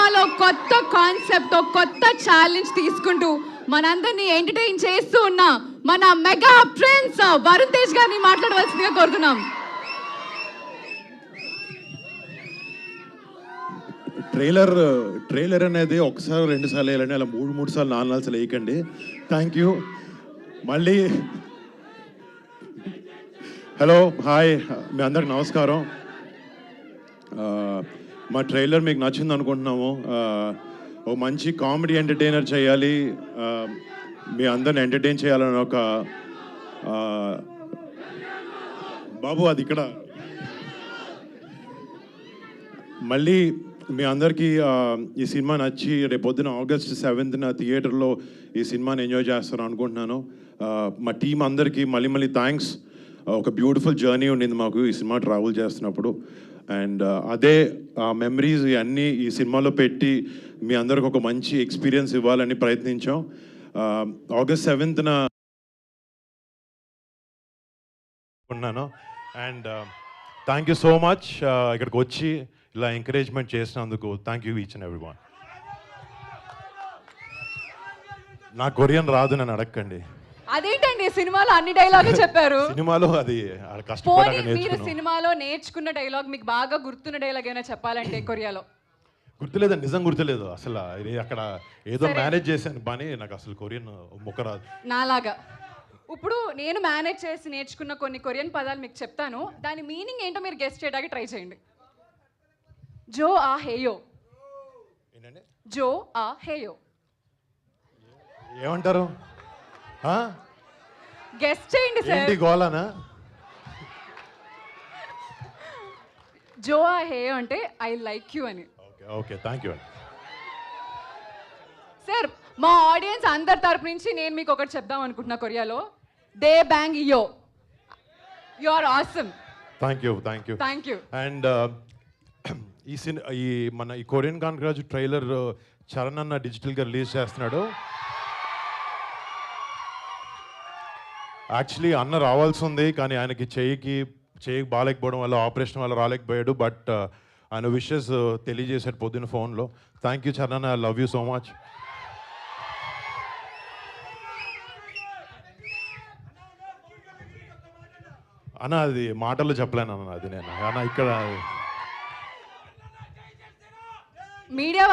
సినిమాలో కొత్త కాన్సెప్ట్, కొత్త ఛాలెంజ్ తీసుకుంటూ మనందరినీ ఎంటర్టైన్ చేస్తూ ఉన్న మన మెగా ప్రిన్స్ వరుణ్ తేజ్ గారిని మాట్లాడవలసిందిగా కోరుతున్నాం. ట్రైలర్ అనేది ఒకసారి 2 సార్లు వేయాలండి, అలా 3 సార్లు 4 సార్లు వేయకండి. Thank you. మళ్ళీ హలో, హాయ్, మీ అందరికి నమస్కారం. మా ట్రైలర్ మీకు నచ్చింది అనుకుంటున్నాము. ఓ మంచి కామెడీ ఎంటర్టైనర్ చేయాలి, మీ అందరిని ఎంటర్టైన్ చేయాలని ఒక బాబు అది ఇక్కడ మళ్ళీ మీ అందరికీ ఈ సినిమా నచ్చి రేపొద్దున August 7th థియేటర్లో ఈ సినిమాని ఎంజాయ్ చేస్తాను అనుకుంటున్నాను. మా టీం అందరికీ మళ్ళీ థ్యాంక్స్. ఒక బ్యూటిఫుల్ జర్నీ ఉండింది మాకు ఈ సినిమా ట్రావెల్ చేస్తున్నప్పుడు. అండ్ అదే మెమరీస్ ఇవన్నీ ఈ సినిమాలో పెట్టి మీ అందరికి ఒక మంచి ఎక్స్పీరియన్స్ ఇవ్వాలని ప్రయత్నించాం. August 7th ఉన్నాను. And thank you so much ఇక్కడికి వచ్చి ఇలా ఎంకరేజ్మెంట్ చేసినందుకు. Thank you each and every one. నా కొరియన్ రాదు, నన్ను అడగండి. అదేంటండి సినిమాలో అన్ని డైలాగులు చెప్పారు? సినిమాలో అది కష్టపడ్డాక మీరు నేర్చుకున్నాను. సినిమాలో నేర్చుకున్న డైలాగ్, మీకు బాగా గుర్తున్న డైలాగ్ ఏమైనా చెప్పాలంటే కొరియాలో? గుర్తులేదండి, నిజం గుర్తులేదు అసలు. అక్కడ ఏదో మేనేజ్ చేశాను పని, నాకు అసలు కొరియన్ ముక్క రాదు నాలాగా. ఇప్పుడు నేను మేనేజ్ చేసి నేర్చుకున్న కొన్ని కొరియన్ పదాలు మీకు చెప్తాను, దాని మీనింగ్ ఏంటో మీరు గెస్ట్ చేయడానికి ట్రై చేయండి. జో ఆ హేయో. ఏంటండి? జో ఆ హేయో ఏమంటారు? గెస్ట్ చేయండి సార్. ఏంటి గోలానా? జో ఆ హేయో అంటే ఐ లైక్ యూ అని. ఓకే ఓకే, థ్యాంక్ యూ అండి. సార్, మా ఆడియన్స్ అందరి తరపు నుంచి నేను మీకు ఒకటి చెప్దాం అనుకుంటున్నా కొరియాలో. దే బ్యాంగ్ యో, you are awesome. Thank you, thank you, thank you. And మన ఈ కొరియన్ కాన్క్రాజ్ ట్రైలర్ చరణ్ అన్న డిజిటల్గా రిలీజ్ చేస్తున్నాడు. యాక్చువల్లీ అన్న రావాల్సి ఉంది, కానీ ఆయనకి చెయ్యికి బాగాలేకపోవడం వల్ల, ఆపరేషన్ వల్ల రాలేకపోయాడు. బట్ ఆయన విషెస్ తెలియజేశాడు పొద్దున్న ఫోన్లో. Thank you Charan, I love you so much. అన్న అది మాటల్లో చెప్పలేను అన్న, అది నేను అన్న ఇక్కడ మీడియా